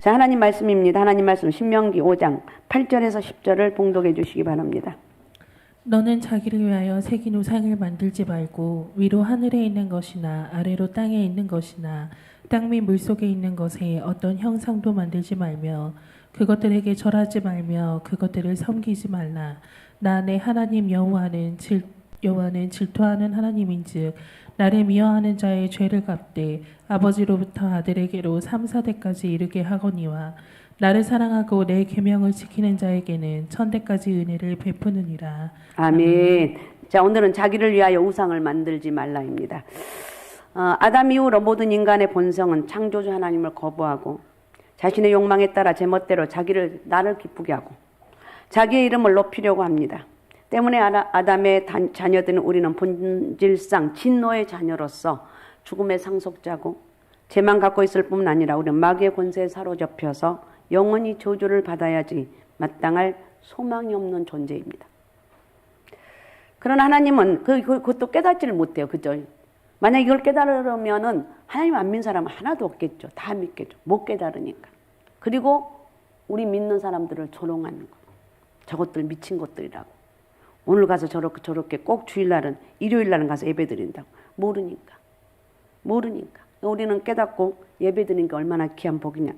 자, 하나님 말씀입니다. 하나님 말씀 신명기 5장 8절에서 10절을 봉독해 주시기 바랍니다. 너는 자기를 위하여 새긴 우상을 만들지 말고 위로 하늘에 있는 것이나 아래로 땅에 있는 것이나 땅 및 물속에 있는 것에 어떤 형상도 만들지 말며 그것들에게 절하지 말며 그것들을 섬기지 말라. 나 내 하나님 여호와는 질투하는 하나님인즉 나를 미워하는 자의 죄를 갚되 아버지로부터 아들에게로 3, 4대까지 이르게 하거니와 나를 사랑하고 내 계명을 지키는 자에게는 1000대까지 은혜를 베푸느니라. 아멘. 자, 오늘은 자기를 위하여 우상을 만들지 말라입니다. 아담 이후로 모든 인간의 본성은 창조주 하나님을 거부하고 자신의 욕망에 따라 제멋대로 나를 기쁘게 하고 자기의 이름을 높이려고 합니다. 때문에 아담의 자녀들은 우리는 본질상 진노의 자녀로서 죽음의 상속자고 죄만 갖고 있을 뿐 아니라 우리는 마귀의 권세에 사로잡혀서 영원히 저주를 받아야지 마땅할 소망이 없는 존재입니다. 그러나 하나님은 그것도 깨닫지를 못해요. 그죠? 만약 이걸 깨달으면은 하나님 안 믿는 사람은 하나도 없겠죠. 다 믿겠죠. 못 깨달으니까. 그리고 우리 믿는 사람들을 조롱하는 거. 저것들 미친 것들이라고. 오늘 가서 저렇게 꼭 주일날은 일요일날은 가서 예배드린다고. 모르니까. 우리는 깨닫고 예배드리는 게 얼마나 귀한 복이냐.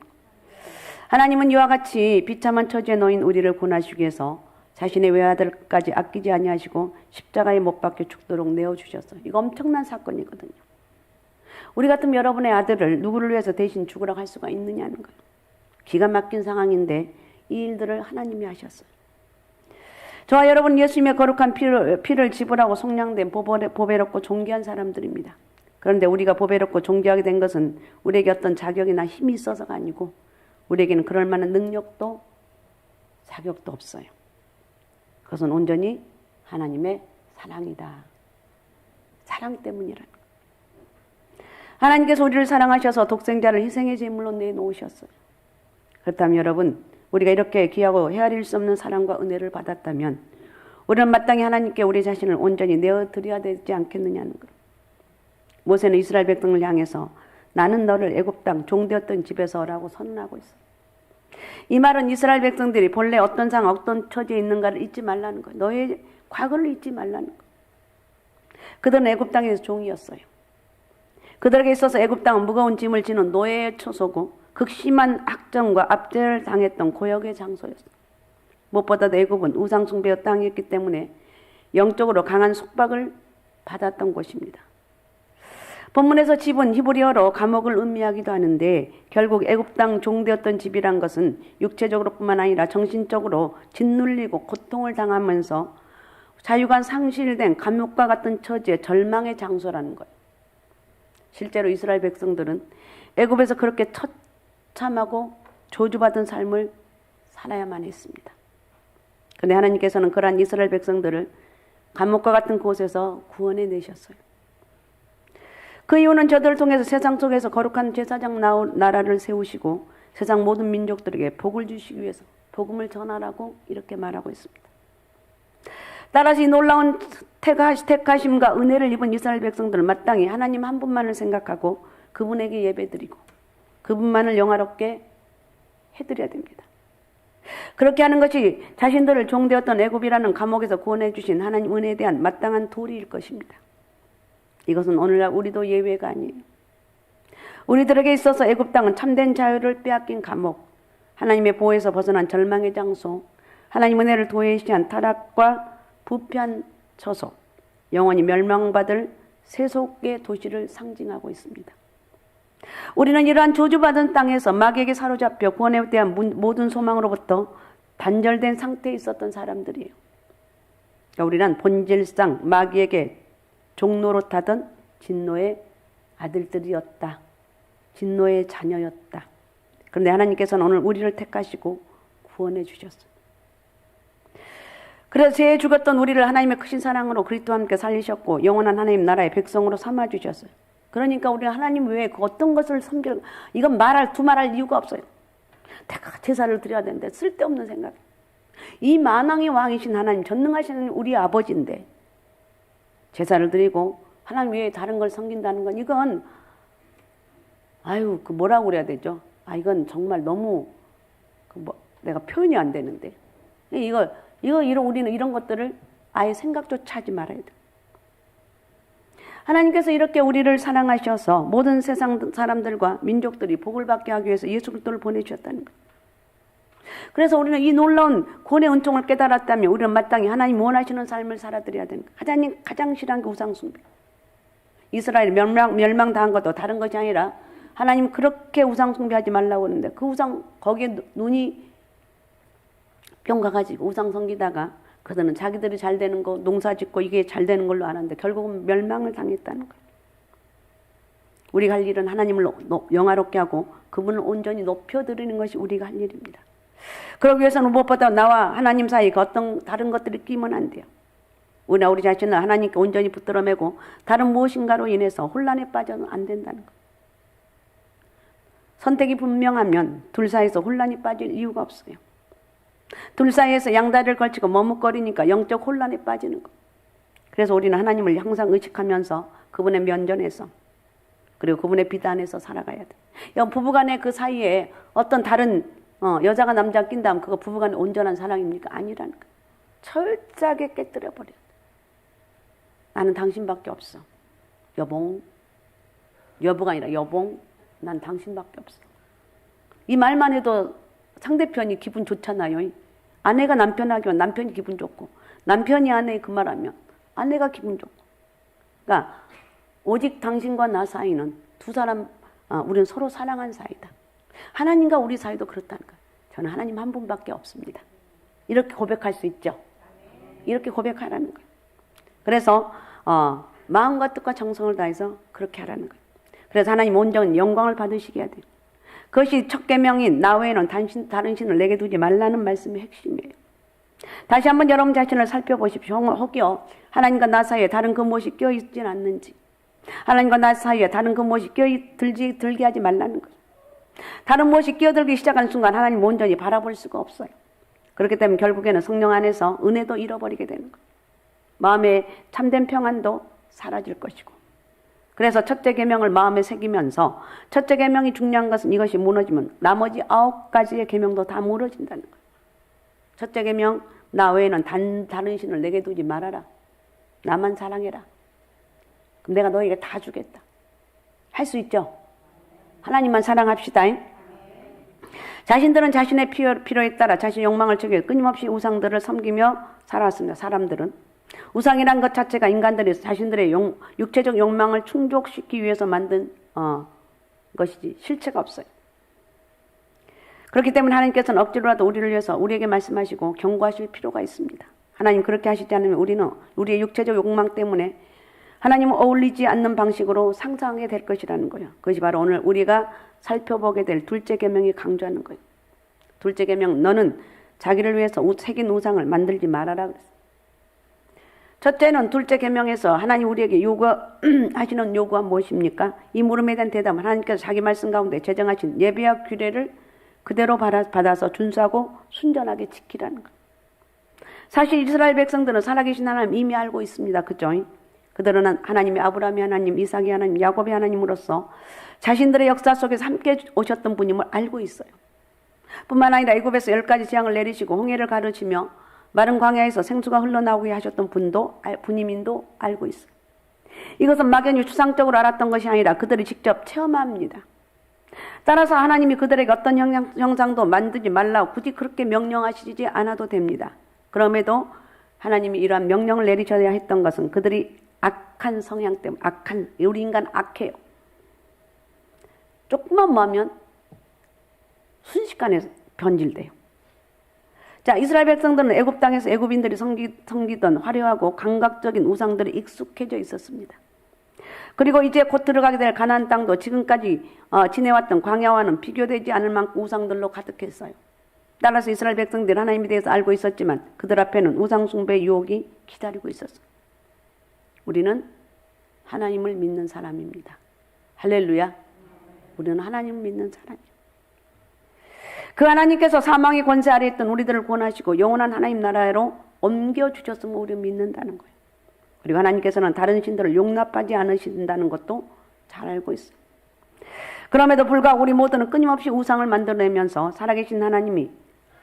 하나님은 이와 같이 비참한 처지에 놓인 우리를 구원하시기 위해서 자신의 외아들까지 아끼지 아니하시고 십자가에 못 박혀 죽도록 내어주셨어요. 이거 엄청난 사건이거든요. 우리 같으면 여러분의 아들을 누구를 위해서 대신 죽으라고 할 수가 있느냐는 거예요. 기가 막힌 상황인데 이 일들을 하나님이 하셨어요. 저와 여러분 예수님의 거룩한 피를 지불하고 속량된 보배롭고 존귀한 사람들입니다. 그런데 우리가 보배롭고 존귀하게 된 것은 우리에게 어떤 자격이나 힘이 있어서가 아니고 우리에게는 그럴 만한 능력도 자격도 없어요. 그것은 온전히 하나님의 사랑이다. 사랑 때문이라는 거예요. 하나님께서 우리를 사랑하셔서 독생자를 희생의 제물로 내놓으셨어요. 그렇다면 여러분, 우리가 이렇게 귀하고 헤아릴 수 없는 사랑과 은혜를 받았다면 우리는 마땅히 하나님께 우리 자신을 온전히 내어드려야 되지 않겠느냐는 거예요. 모세는 이스라엘 백성을 향해서 나는 너를 애굽 땅 종되었던 집에서 라고 선언하고 있어요. 이 말은 이스라엘 백성들이 본래 어떤 상황, 어떤 처지에 있는가를 잊지 말라는 거예요. 너의 과거를 잊지 말라는 거예요. 그들은 애굽 땅에서 종이었어요. 그들에게 있어서 애굽 땅은 무거운 짐을 지는 노예의 처소고 극심한 학정과 압제를 당했던 고역의 장소였어요. 무엇보다도 애굽은 우상 숭배의 땅이었기 때문에 영적으로 강한 속박을 받았던 곳입니다. 본문에서 집은 히브리어로 감옥을 의미하기도 하는데 결국 애굽 땅 종되었던 집이란 것은 육체적으로 뿐만 아니라 정신적으로 짓눌리고 고통을 당하면서 자유가 상실된 감옥과 같은 처지의 절망의 장소라는 거예요. 실제로 이스라엘 백성들은 애굽에서 그렇게 처참하고 저주받은 삶을 살아야만 했습니다. 그런데 하나님께서는 그러한 이스라엘 백성들을 감옥과 같은 곳에서 구원해 내셨어요. 그 이유는 저들을 통해서 세상 속에서 거룩한 제사장 나라를 세우시고 세상 모든 민족들에게 복을 주시기 위해서 복음을 전하라고 이렇게 말하고 있습니다. 따라서 이 놀라운 택하심과 은혜를 입은 이스라엘 백성들은 마땅히 하나님 한 분만을 생각하고 그분에게 예배드리고 그분만을 영화롭게 해드려야 됩니다. 그렇게 하는 것이 자신들을 종되었던 애굽이라는 감옥에서 구원해 주신 하나님 은혜에 대한 마땅한 도리일 것입니다. 이것은 오늘날 우리도 예외가 아니에요. 우리들에게 있어서 애굽 땅은 참된 자유를 빼앗긴 감옥, 하나님의 보호에서 벗어난 절망의 장소, 하나님 은혜를 도외시한 타락과 부패한 처소, 영원히 멸망받을 세속의 도시를 상징하고 있습니다. 우리는 이러한 저주받은 땅에서 마귀에게 사로잡혀 구원에 대한 모든 소망으로부터 단절된 상태에 있었던 사람들이에요. 그러니까 우리는 본질상 마귀에게 종노릇하던 진노의 아들들이었다. 진노의 자녀였다. 그런데 하나님께서는 오늘 우리를 택하시고 구원해 주셨어요. 그래서 죄에 죽었던 우리를 하나님의 크신 사랑으로 그리스도와 함께 살리셨고 영원한 하나님 나라의 백성으로 삼아주셨어요. 그러니까 우리는 하나님 외에 그 어떤 것을 섬길, 이건 두말할 이유가 없어요. 내가 제사를 드려야 되는데 쓸데없는 생각. 이 만왕의 왕이신 하나님, 전능하신 우리 아버지인데 제사를 드리고 하나님 외에 다른 걸 섬긴다는 건 이건 그 뭐라고 그래야 되죠? 이건 정말 너무 내가 표현이 안 되는데. 우리는 이런 것들을 아예 생각조차 하지 말아야 돼. 하나님께서 이렇게 우리를 사랑하셔서 모든 세상 사람들과 민족들이 복을 받게 하기 위해서 예수 그리스도를 보내주셨다는 거예요. 그래서 우리는 이 놀라운 구원의 은총을 깨달았다면 우리는 마땅히 하나님 원하시는 삶을 살아드려야 되는 거예요. 가장 싫어한 게 우상숭배. 이스라엘이 멸망당한 것도 다른 것이 아니라 하나님 그렇게 우상숭배하지 말라고 하는데 그 우상 거기에 눈이 뿅 가가지고 우상 섬기다가 그들은 자기들이 잘 되는 거 농사 짓고 이게 잘 되는 걸로 아는데 결국은 멸망을 당했다는 거예요. 우리가 할 일은 하나님을 영화롭게 하고 그분을 온전히 높여드리는 것이 우리가 할 일입니다. 그러기 위해서는 무엇보다 나와 하나님 사이에 어떤 다른 것들이 끼면 안 돼요. 우리 자신을 하나님께 온전히 붙들어 매고 다른 무엇인가로 인해서 혼란에 빠져는 안 된다는 거예요. 선택이 분명하면 둘 사이에서 혼란이 빠질 이유가 없어요. 둘 사이에서 양다리를 걸치고 머뭇거리니까 영적 혼란에 빠지는 거예요. 그래서 우리는 하나님을 항상 의식하면서 그분의 면전에서 그리고 그분의 비단에서 살아가야 돼요. 부부간의 그 사이에 어떤 다른 여자가 남자 낀다면 그거 부부간의 온전한 사랑입니까? 아니라는 거예요. 철저하게 깨뜨려버려야 돼. 나는 당신밖에 없어. 여봉. 여보가 아니라 여봉. 난 당신밖에 없어. 이 말만 해도 상대편이 기분 좋잖아요. 아내가 남편에게 하면 남편이 기분 좋고 남편이 아내에 그 말하면 아내가 기분 좋고. 그러니까 오직 당신과 나 사이는 두 사람 우리는 서로 사랑한 사이다. 하나님과 우리 사이도 그렇다는 거예요. 저는 하나님 한 분밖에 없습니다. 이렇게 고백할 수 있죠. 이렇게 고백하라는 거예요. 그래서 마음과 뜻과 정성을 다해서 그렇게 하라는 거예요. 그래서 하나님 온전히 영광을 받으시게 해야 돼요. 그것이 첫 계명인 나 외에는 다른 신을 내게 두지 말라는 말씀의 핵심이에요. 다시 한번 여러분 자신을 살펴보십시오. 혹여 하나님과 나 사이에 다른 그 무엇이 껴있진 않는지, 하나님과 나 사이에 다른 그 무엇이 들게 하지 말라는 거예요. 다른 무엇이 끼어들기 시작하는 순간 하나님 온전히 바라볼 수가 없어요. 그렇기 때문에 결국에는 성령 안에서 은혜도 잃어버리게 되는 거예요. 마음의 참된 평안도 사라질 것이고. 그래서 첫째 계명을 마음에 새기면서 첫째 계명이 중요한 것은 이것이 무너지면 나머지 9가지의 계명도 다 무너진다는 거예요. 첫째 계명, 나 외에는 다른 신을 내게 두지 말아라. 나만 사랑해라. 그럼 내가 너에게 다 주겠다. 할 수 있죠? 하나님만 사랑합시다. 자신들은 자신의 필요에 따라 자신의 욕망을 채우기 끊임없이 우상들을 섬기며 살아왔습니다. 사람들은. 우상이란 것 자체가 인간들이 자신들의 육체적 욕망을 충족시키기 위해서 만든 것이지 실체가 없어요. 그렇기 때문에 하나님께서는 억지로라도 우리를 위해서 우리에게 말씀하시고 경고하실 필요가 있습니다. 하나님 그렇게 하시지 않으면 우리는 우리의 육체적 욕망 때문에 하나님은 어울리지 않는 방식으로 상상하게 될 것이라는 거예요. 그것이 바로 오늘 우리가 살펴보게 될 둘째 계명이 강조하는 거예요. 둘째 계명, 너는 자기를 위해서 새긴 우상을 만들지 말아라 그랬어요. 첫째는 둘째 계명에서 하나님 우리에게 요구하시는 요구가 무엇입니까? 이 물음에 대한 대답은 하나님께서 자기 말씀 가운데 제정하신 예배와 규례를 그대로 받아서 준수하고 순전하게 지키라는 거예요. 사실 이스라엘 백성들은 살아계신 하나님 이미 알고 있습니다. 그죠? 그들은 하나님이 아브라함의 하나님, 이삭의 하나님, 야곱의 하나님으로서 자신들의 역사 속에서 함께 오셨던 분임을 알고 있어요. 뿐만 아니라 애굽에서 10가지 재앙을 내리시고 홍해를 가르치며 마른 광야에서 생수가 흘러나오게 하셨던 분임인도 알고 있어요. 이것은 막연히 추상적으로 알았던 것이 아니라 그들이 직접 체험합니다. 따라서 하나님이 그들에게 어떤 형상도 만들지 말라고 굳이 그렇게 명령하시지 않아도 됩니다. 그럼에도 하나님이 이러한 명령을 내리셔야 했던 것은 그들이 악한 성향 때문에 우리 인간 악해요. 조금만 뭐 하면 순식간에 변질돼요. 자, 이스라엘 백성들은 애굽 땅에서 애굽인들이 섬기던 화려하고 감각적인 우상들이 익숙해져 있었습니다. 그리고 이제 곧 들어가게 될 가나안 땅도 지금까지 지내왔던 광야와는 비교되지 않을 만큼 우상들로 가득했어요. 따라서 이스라엘 백성들이 하나님에 대해서 알고 있었지만 그들 앞에는 우상 숭배의 유혹이 기다리고 있었어요. 우리는 하나님을 믿는 사람입니다. 할렐루야. 우리는 하나님을 믿는 사람이에요. 그 하나님께서 사망의 권세 아래 있던 우리들을 구원하시고 영원한 하나님 나라로 옮겨주셨음을 우리는 믿는다는 거예요. 그리고 하나님께서는 다른 신들을 용납하지 않으신다는 것도 잘 알고 있어요. 그럼에도 불구하고 우리 모두는 끊임없이 우상을 만들어내면서 살아계신 하나님이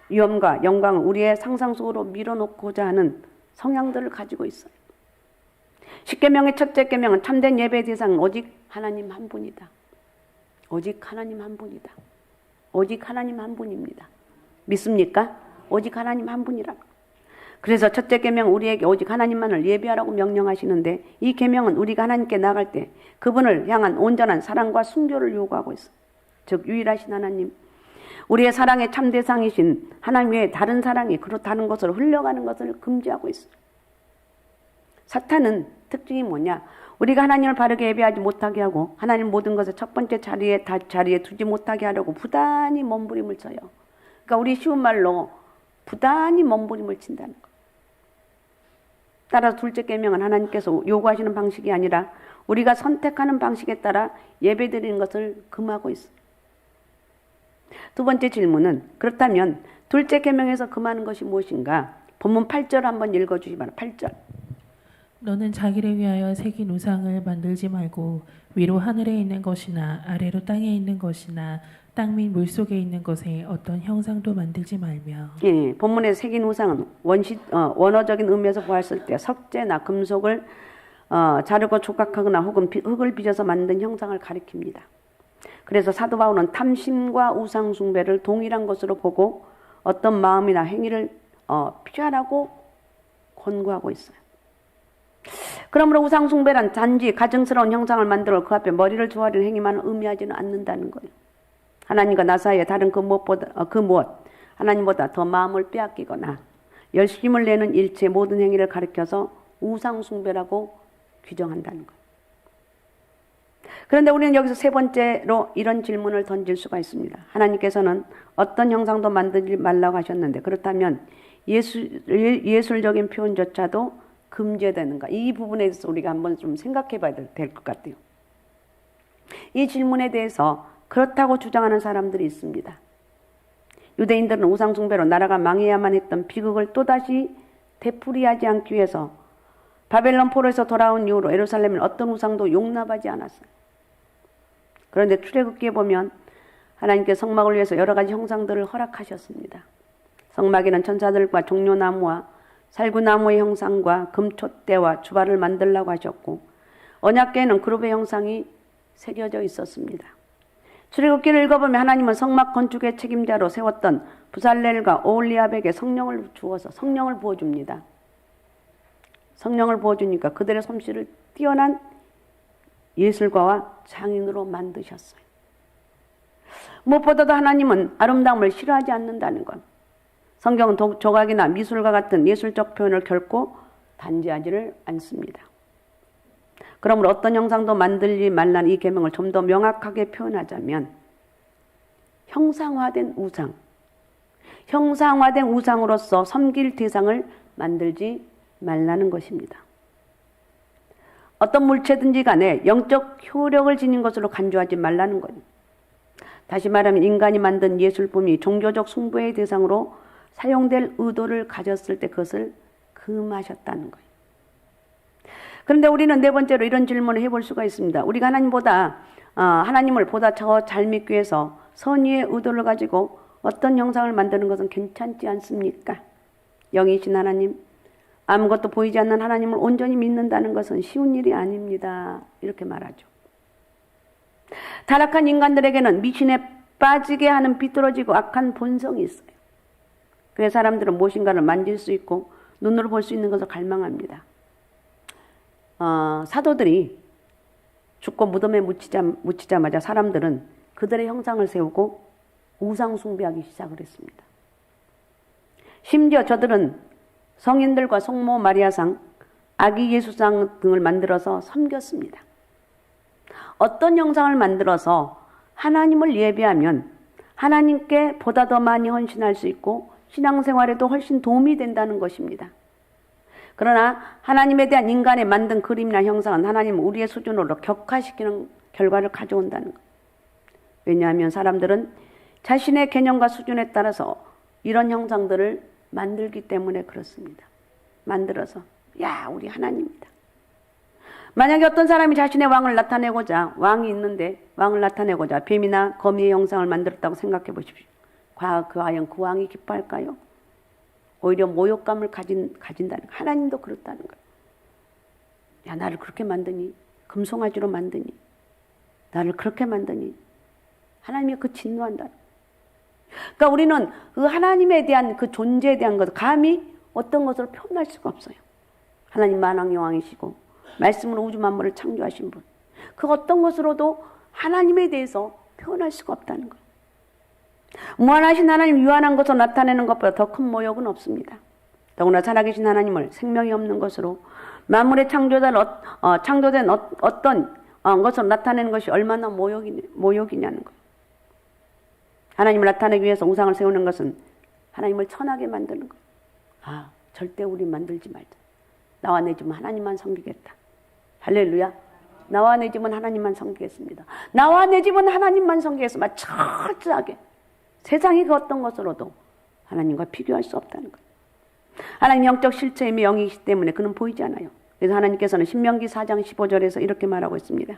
위엄과 영광을 우리의 상상 속으로 밀어놓고자 하는 성향들을 가지고 있어요. 십계명의 첫째 계명은 참된 예배 대상은 오직 하나님 한 분이다. 오직 하나님 한 분이다. 오직 하나님 한 분입니다. 믿습니까? 오직 하나님 한 분이라. 그래서 첫째 계명 우리에게 오직 하나님만을 예배하라고 명령하시는데 이 계명은 우리가 하나님께 나갈 때 그분을 향한 온전한 사랑과 순교를 요구하고 있어요. 즉 유일하신 하나님, 우리의 사랑의 참 대상이신 하나님 외에 다른 사랑이 그렇다는 것을 흘려가는 것을 금지하고 있어요. 사탄은 특징이 뭐냐? 우리가 하나님을 바르게 예배하지 못하게 하고 하나님 모든 것을 첫 번째 자리에 두지 못하게 하려고 부단히 몸부림을 쳐요. 그러니까 우리 쉬운 말로 부단히 몸부림을 친다는 거. 따라서 둘째 계명은 하나님께서 요구하시는 방식이 아니라 우리가 선택하는 방식에 따라 예배드리는 것을 금하고 있어요. 두 번째 질문은 그렇다면 둘째 계명에서 금하는 것이 무엇인가? 본문 8절 한번 읽어주시 바랍니다. 8절. 너는 자기를 위하여 새긴 우상을 만들지 말고 위로 하늘에 있는 것이나 아래로 땅에 있는 것이나 땅 및 물속에 있는 것에 어떤 형상도 만들지 말며. 예, 본문에 새긴 우상은 원어적인 의미에서 보았을 때 석재나 금속을 자르고 조각하거나 혹은 흙을 빚어서 만든 형상을 가리킵니다. 그래서 사도 바울은 탐심과 우상 숭배를 동일한 것으로 보고 어떤 마음이나 행위를 피하라고 권고하고 있어요. 그러므로 우상 숭배란 단지 가증스러운 형상을 만들어 그 앞에 머리를 조아리는 행위만 의미하지는 않는다는 거예요. 하나님과 나 사이에 다른 그 무엇 하나님보다 더 마음을 빼앗기거나 열심을 내는 일체 모든 행위를 가리켜서 우상 숭배라고 규정한다는 거예요. 그런데 우리는 여기서 세 번째로 이런 질문을 던질 수가 있습니다. 하나님께서는 어떤 형상도 만들지 말라고 하셨는데 그렇다면 예술적인 표현조차도 금지되는가? 이 부분에 대해서 우리가 한번 좀 생각해 봐야 될 것 같아요. 이 질문에 대해서 그렇다고 주장하는 사람들이 있습니다. 유대인들은 우상 숭배로 나라가 망해야만 했던 비극을 또다시 되풀이하지 않기 위해서 바벨론 포로에서 돌아온 이후로 예루살렘은 어떤 우상도 용납하지 않았어요. 그런데 출애굽기에 보면 하나님께 성막을 위해서 여러 가지 형상들을 허락하셨습니다. 성막에는 천사들과 종려나무와 살구나무의 형상과 금촛대와 주발을 만들라고 하셨고 언약궤에는 그룹의 형상이 새겨져 있었습니다. 출애굽기를 읽어보면 하나님은 성막 건축의 책임자로 세웠던 부살렐과 오홀리압에게 성령을 주어서 성령을 부어줍니다. 성령을 부어주니까 그들의 솜씨를 뛰어난 예술가와 장인으로 만드셨어요. 무엇보다도 하나님은 아름다움을 싫어하지 않는다는 것. 성경은 조각이나 미술과 같은 예술적 표현을 결코 단죄하지를 않습니다. 그러므로 어떤 형상도 만들지 말라는 이 계명을 좀 더 명확하게 표현하자면 형상화된 우상으로서 섬길 대상을 만들지 말라는 것입니다. 어떤 물체든지 간에 영적 효력을 지닌 것으로 간주하지 말라는 거예요. 다시 말하면 인간이 만든 예술품이 종교적 숭배의 대상으로 사용될 의도를 가졌을 때 그것을 금하셨다는 거예요. 그런데 우리는 네 번째로 이런 질문을 해볼 수가 있습니다. 우리가 하나님을 보다 더 잘 믿기 위해서 선의의 의도를 가지고 어떤 형상을 만드는 것은 괜찮지 않습니까? 영이신 하나님, 아무것도 보이지 않는 하나님을 온전히 믿는다는 것은 쉬운 일이 아닙니다. 이렇게 말하죠. 타락한 인간들에게는 미신에 빠지게 하는 비뚤어지고 악한 본성이 있어요. 그래서 사람들은 무엇인가를 만질 수 있고 눈으로 볼 수 있는 것을 갈망합니다. 사도들이 죽고 무덤에 묻히자마자 사람들은 그들의 형상을 세우고 우상 숭배하기 시작을 했습니다. 심지어 저들은 성인들과 성모 마리아상, 아기 예수상 등을 만들어서 섬겼습니다. 어떤 형상을 만들어서 하나님을 예배하면 하나님께 보다 더 많이 헌신할 수 있고 신앙생활에도 훨씬 도움이 된다는 것입니다. 그러나 하나님에 대한 인간의 만든 그림이나 형상은 하나님을 우리의 수준으로 격화시키는 결과를 가져온다는 것. 왜냐하면 사람들은 자신의 개념과 수준에 따라서 이런 형상들을 만들기 때문에 그렇습니다. 만들어서 야 우리 하나님이다. 만약에 어떤 사람이 자신의 왕을 나타내고자, 왕이 있는데 왕을 나타내고자 뱀이나 거미의 형상을 만들었다고 생각해 보십시오. 과연 그 왕이 기뻐할까요? 오히려 모욕감을 가진다는 거예요. 하나님도 그렇다는 거예요. 야, 나를 그렇게 만드니? 금송아지로 만드니? 나를 그렇게 만드니? 하나님이 그 진노한다. 그러니까 우리는 그 하나님에 대한 그 존재에 대한 것을 감히 어떤 것으로 표현할 수가 없어요. 하나님 만왕 여왕이시고 말씀으로 우주 만물을 창조하신 분. 그 어떤 것으로도 하나님에 대해서 표현할 수가 없다는 거예요. 무한하신 하나님 유한한 것으로 나타내는 것보다 더 큰 모욕은 없습니다. 더구나 살아계신 하나님을 생명이 없는 것으로 만물의 창조된 어떤 것으로 나타내는 것이 얼마나 모욕이냐는 거예요. 하나님을 나타내기 위해서 우상을 세우는 것은 하나님을 천하게 만드는 거예요. 아, 절대 우리 만들지 말자. 나와 내 집은 하나님만 섬기겠다. 할렐루야. 나와 내 집은 하나님만 섬기겠습니다. 나와 내 집은 하나님만 섬기겠습니다. 철저하게. 세상이 그 어떤 것으로도 하나님과 비교할 수 없다는 거예요. 하나님 영적 실체의 영이기 때문에 그는 보이지 않아요. 그래서 하나님께서는 신명기 4장 15절에서 이렇게 말하고 있습니다.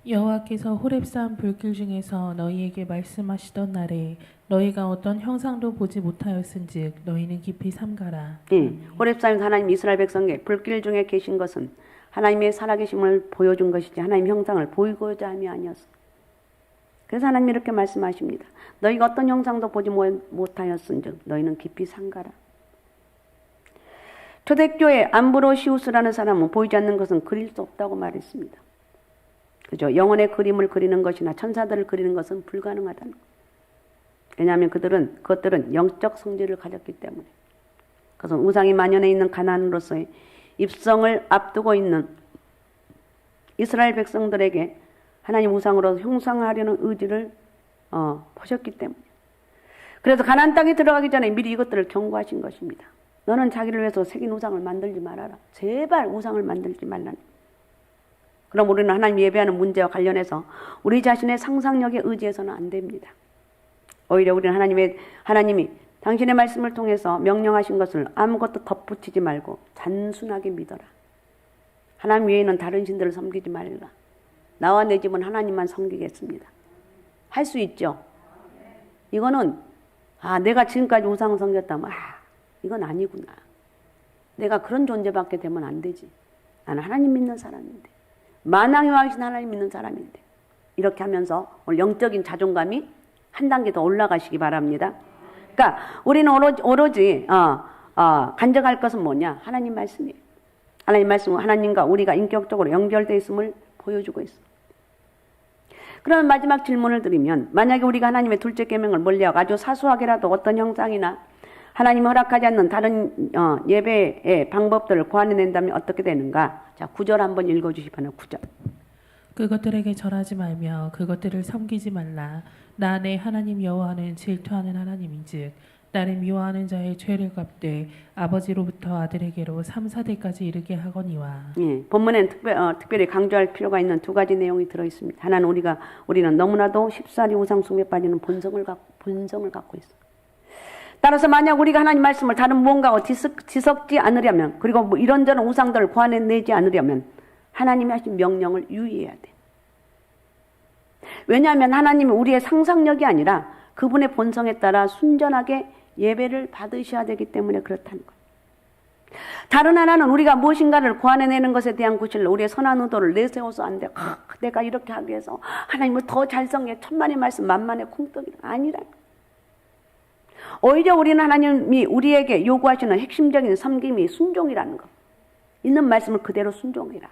여호와께서 호렙산 불길 중에서 너희에게 말씀하시던 날에 너희가 어떤 형상도 보지 못하였은즉 너희는 깊이 삼가라. 호렙산에서 하나님 이스라엘 백성에게 불길 중에 계신 것은 하나님의 살아계심을 보여준 것이지 하나님 형상을 보이고자 함이 아니었어. 그래서 하나님이 이렇게 말씀하십니다. 너희가 어떤 형상도 보지 못하였은즉 너희는 깊이 삼가라. 초대교회 암브로시우스라는 사람은 보이지 않는 것은 그릴 수 없다고 말했습니다. 그죠? 영혼의 그림을 그리는 것이나 천사들을 그리는 것은 불가능하다는 것. 왜냐하면 그것들은 영적 성질을 가졌기 때문에. 그것은 우상이 만연해 있는 가나안으로서의 입성을 앞두고 있는 이스라엘 백성들에게 하나님 우상으로 형상하려는 의지를 보셨기 때문에. 그래서 가나안 땅에 들어가기 전에 미리 이것들을 경고하신 것입니다. 너는 자기를 위해서 새긴 우상을 만들지 말아라. 제발 우상을 만들지 말라는. 그럼 우리는 하나님 예배하는 문제와 관련해서 우리 자신의 상상력에 의지해서는 안 됩니다. 오히려 우리는 하나님이 당신의 말씀을 통해서 명령하신 것을 아무것도 덧붙이지 말고 단순하게 믿어라. 하나님 외에는 다른 신들을 섬기지 말라. 나와 내 집은 하나님만 섬기겠습니다. 할 수 있죠. 이거는 내가 지금까지 우상을 섬겼다면 이건 아니구나. 내가 그런 존재밖에 되면 안 되지. 나는 하나님 믿는 사람인데. 만왕의 왕이신 하나님 믿는 사람인데. 이렇게 하면서 오늘 영적인 자존감이 한 단계 더 올라가시기 바랍니다. 그러니까 우리는 오로지 간증할 것은 뭐냐? 하나님 말씀이에요. 하나님 말씀은 하나님과 우리가 인격적으로 연결되어 있음을 보여주고 있어. 그러면 마지막 질문을 드리면 만약에 우리가 하나님의 둘째 계명을 멀리하고 아주 사소하게라도 어떤 형상이나 하나님이 허락하지 않는 다른 예배의 방법들을 고안해낸다면 어떻게 되는가? 자, 9절 한번 읽어주시면 9절. 그것들에게 절하지 말며 그것들을 섬기지 말라. 나 내 하나님 여호와는 질투하는 하나님인즉 나를 미워하는 자의 죄를 갚되 아버지로부터 아들에게로 3, 4대까지 이르게 하거니와. 예, 본문엔 특별히 강조할 필요가 있는 두 가지 내용이 들어있습니다. 하나는 우리는 너무나도 쉽사리 우상 숭배에 빠지는 본성을 갖고 있어. 따라서 만약 우리가 하나님 말씀을 다른 무언가와 뒤섞지 않으려면, 그리고 뭐 이런저런 우상들을 고안해내지 않으려면 하나님이 하신 명령을 유의해야 돼. 왜냐하면 하나님은 우리의 상상력이 아니라 그분의 본성에 따라 순전하게 예배를 받으셔야 되기 때문에 그렇다는 거예요. 다른 하나는 우리가 무엇인가를 고안해내는 것에 대한 구실로 우리의 선한 의도를 내세워서 안 돼. 내가 이렇게 하기 위해서 하나님을 더 잘성해 천만의 말씀 만만의 콩떡이 아니라. 오히려 우리는 하나님이 우리에게 요구하시는 핵심적인 섬김이 순종이라는 거. 있는 말씀을 그대로 순종해라.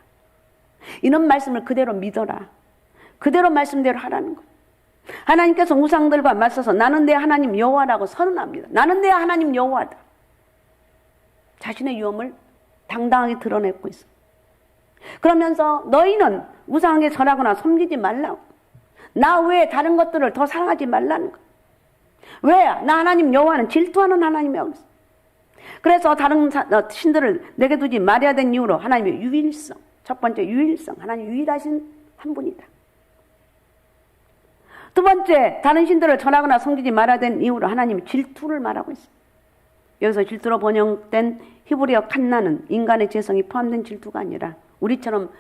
있는 말씀을 그대로 믿어라. 그대로 말씀대로 하라는 거. 하나님께서 우상들과 맞서서 나는 내 하나님 여호와라고 선언합니다. 나는 내 하나님 여호와다. 자신의 유엄을 당당하게 드러내고 있어. 그러면서 너희는 우상에 절하거나 섬기지 말라고. 나 외에 다른 것들을 더 사랑하지 말라는 거. 왜? 나 하나님 여호와는 질투하는 하나님이라고 그랬어. 그래서 다른 신들을 내게 두지 말아야 된 이유로 하나님의 유일성. 첫 번째 유일성. 하나님 유일하신 한 분이다. 두 번째, 다른 신들을 전하거나 섬기지 말아야 된 이유로 하나님이 질투를 말하고 있습니다. 여기서 질투로 번역된 히브리어 칸나는 인간의 재성이 포함된 질투가 아니라 우리처럼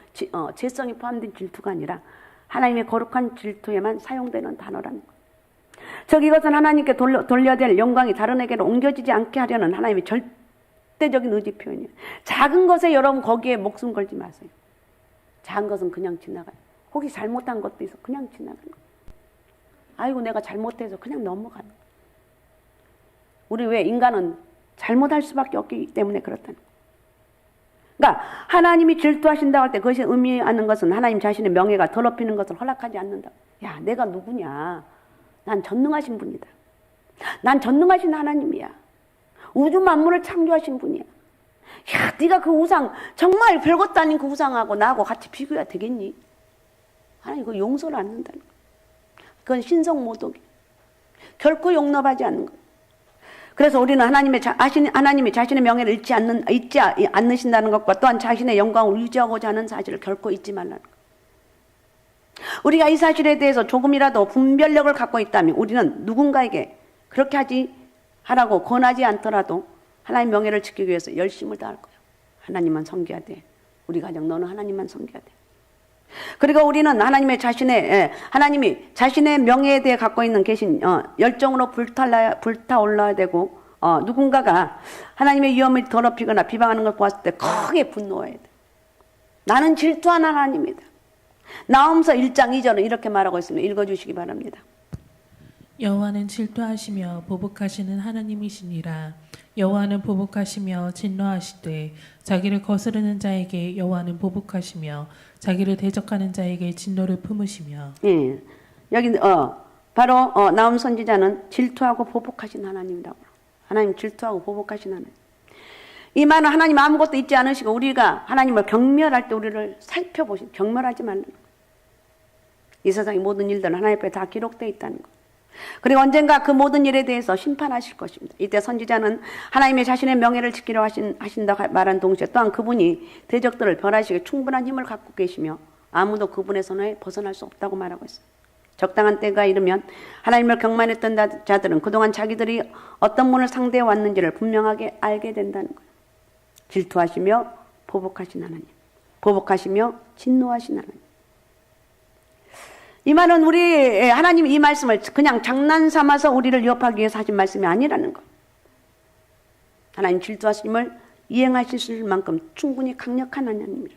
죄성이 포함된 질투가 아니라 하나님의 거룩한 질투에만 사용되는 단어라는 거예요. 즉 이것은 하나님께 돌려야 될 영광이 다른 에게로 옮겨지지 않게 하려는 하나님의 절대적인 의지 표현이에요. 작은 것에 여러분 거기에 목숨 걸지 마세요. 작은 것은 그냥 지나가요. 혹시 잘못한 것도 있어 그냥 지나가는 거예요. 아이고 내가 잘못해서 그냥 넘어가는 거예요. 우리 왜 인간은 잘못할 수밖에 없기 때문에 그렇다는 거예요. 그러니까 하나님이 질투하신다고 할 때 그것이 의미하는 것은 하나님 자신의 명예가 더럽히는 것을 허락하지 않는다. 야 내가 누구냐. 난 전능하신 분이다. 난 전능하신 하나님이야. 우주 만물을 창조하신 분이야. 야 네가 그 우상 정말 별것도 아닌 그 우상하고 나하고 같이 비교가 되겠니? 하나님 그거 용서를 않는다는 거야. 그건 신성모독이야. 결코 용납하지 않는 거야. 그래서 우리는 하나님이 자신의 명예를 잊지 않으신다는 것과 또한 자신의 영광을 유지하고자 하는 사실을 결코 잊지 말라는 것. 우리가 이 사실에 대해서 조금이라도 분별력을 갖고 있다면 우리는 누군가에게 그렇게 하라고 권하지 않더라도 하나님의 명예를 지키기 위해서 열심을 다할 거예요. 하나님만 섬겨야 돼. 우리 가정 너는 하나님만 섬겨야 돼. 그리고 우리는 하나님이 자신의 명예에 대해 갖고 있는 계신 열정으로 불타올라야 되고 누군가가 하나님의 위엄을 더럽히거나 비방하는 걸 보았을 때 크게 분노해야 돼. 나는 질투하는 하나님이다. 나홈서 1장 2절은 이렇게 말하고 있습니다. 읽어주시기 바랍니다. 여호와는 질투하시며 보복하시는 하나님이시니라. 여호와는 보복하시며 진노하시되 자기를 거스르는 자에게 여호와는 보복하시며 자기를 대적하는 자에게 진노를 품으시며. 예, 여기 바로 나홈 선지자는 질투하고 보복하신 하나님이라고. 하나님 질투하고 보복하신 하나님. 이 말은 하나님 아무것도 잊지 않으시고 우리가 하나님을 경멸할 때 우리를 살펴보신 경멸하지 말라는 거예요. 이 세상의 모든 일들은 하나님 앞에 다 기록되어 있다는 거예요. 그리고 언젠가 그 모든 일에 대해서 심판하실 것입니다. 이때 선지자는 하나님의 자신의 명예를 지키려 하신다고 말한 동시에 또한 그분이 대적들을 벌하시기에 충분한 힘을 갖고 계시며 아무도 그분의 손에 벗어날 수 없다고 말하고 있어요. 적당한 때가 이르면 하나님을 경만했던 자들은 그동안 자기들이 어떤 분을 상대해 왔는지를 분명하게 알게 된다는 거예요. 질투하시며 보복하신 하나님, 보복하시며 진노하신 하나님. 이 말은 하나님 이 말씀을 그냥 장난삼아서 우리를 위협하기 위해서 하신 말씀이 아니라는 것. 하나님 질투하심을 이행하실 만큼 충분히 강력한 하나님이라는 것.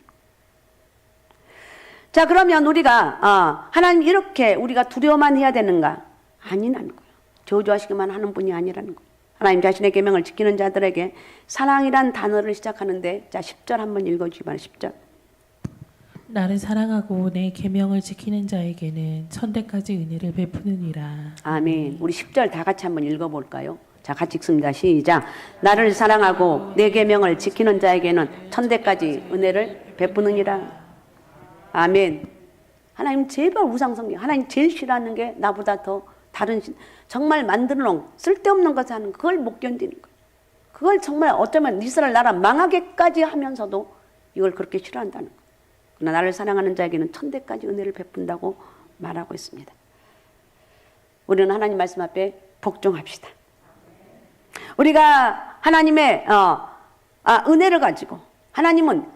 자, 그러면 우리가 하나님 이렇게 우리가 두려워만 해야 되는가? 아니라는 거예요. 저주하시기만 하는 분이 아니라는 거예요. 하나님 자신의 계명을 지키는 자들에게 사랑이란 단어를 시작하는데, 자 10절 한번 읽어주기 바랍니다. 10절. 나를 사랑하고 내 계명을 지키는 자에게는 천대까지 은혜를 베푸느니라. 아멘. 우리 10절 다 같이 한번 읽어볼까요? 자, 같이 읽습니다. 시작. 나를 사랑하고 내 계명을 지키는 자에게는 천대까지 은혜를 베푸느니라. 아멘. 하나님 제발 우상숭배. 하나님 제일 싫어하는 게 나보다 더 다른 정말 만들어 놓은 쓸데없는 것을 하는 그걸 못 견디는 거예요. 그걸 정말 어쩌면 이스라엘 나라 망하게까지 하면서도 이걸 그렇게 싫어한다는 거예요. 그러나 나를 사랑하는 자에게는 천대까지 은혜를 베푼다고 말하고 있습니다. 우리는 하나님 말씀 앞에 복종합시다. 우리가 하나님의 은혜를 가지고 하나님은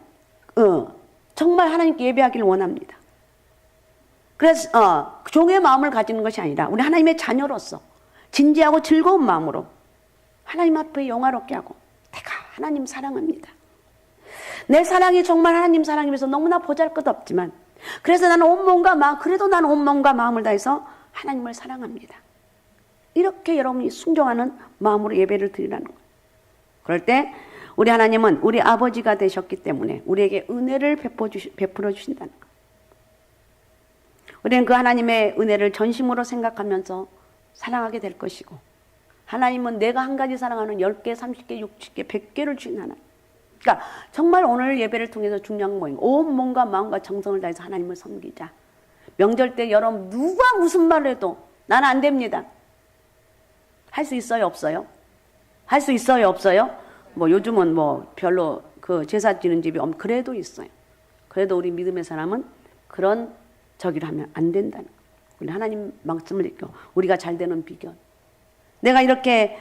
정말 하나님께 예배하기를 원합니다. 그래서 종의 마음을 가지는 것이 아니라 우리 하나님의 자녀로서 진지하고 즐거운 마음으로 하나님 앞에 영화롭게 하고 내가 하나님 사랑합니다. 내 사랑이 정말 하나님 사랑이면서 너무나 보잘것없지만 그래서 나는 온몸과 마음을 다해서 하나님을 사랑합니다. 이렇게 여러분이 순종하는 마음으로 예배를 드리라는 거예요. 그럴 때 우리 하나님은 우리 아버지가 되셨기 때문에 우리에게 은혜를 베풀어 주신다는 거예요. 우리는 그 하나님의 은혜를 전심으로 생각하면서 사랑하게 될 것이고 하나님은 내가 한 가지 사랑하는 10개, 30개, 60개, 100개를 주신 하나님. 그러니까 정말 오늘 예배를 통해서 중요한 모임, 온 몸과 마음과 정성을 다해서 하나님을 섬기자. 명절 때 여러분 누가 무슨 말을 해도 나는 안 됩니다. 할 수 있어요, 없어요? 할 수 있어요, 없어요? 뭐 요즘은 뭐 별로 그 제사 지는 집이 그래도 있어요. 그래도 우리 믿음의 사람은 그런 저기를 하면 안 된다는 거예요. 우리 하나님 말씀을 읽고 우리가 잘 되는 비결. 내가 이렇게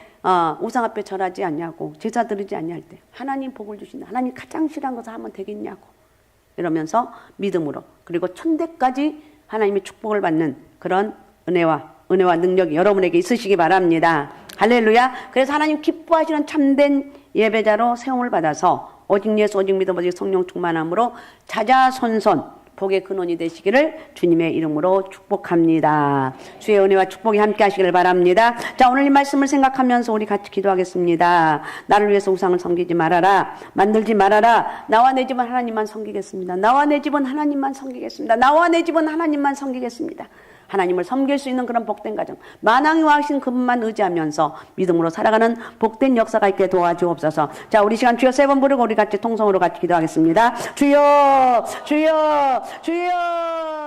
우상 앞에 절하지 않냐고 제사 드리지 않냐 할 때 하나님 복을 주신다. 하나님 가장 싫어한 것을 하면 되겠냐고. 이러면서 믿음으로 그리고 천대까지 하나님의 축복을 받는 그런 은혜와 능력이 여러분에게 있으시기 바랍니다. 할렐루야. 그래서 하나님 기뻐하시는 참된 예배자로 세움을 받아서 오직 예수 오직 믿음 오직 성령 충만함으로 자자손손 복의 근원이 되시기를 주님의 이름으로 축복합니다. 주의 은혜와 축복이 함께 하시기를 바랍니다. 자, 오늘 이 말씀을 생각하면서 우리 같이 기도하겠습니다. 나를 위해서 우상을 섬기지 말아라. 만들지 말아라. 나와 내 집은 하나님만 섬기겠습니다. 나와 내 집은 하나님만 섬기겠습니다. 나와 내 집은 하나님만 섬기겠습니다. 하나님을 섬길 수 있는 그런 복된 가정, 만왕의 왕이신 그분만 의지하면서 믿음으로 살아가는 복된 역사가 있게 도와주옵소서. 자, 우리 시간 주여 세 번 부르고 우리 같이 통성으로 같이 기도하겠습니다. 주여 주여 주여.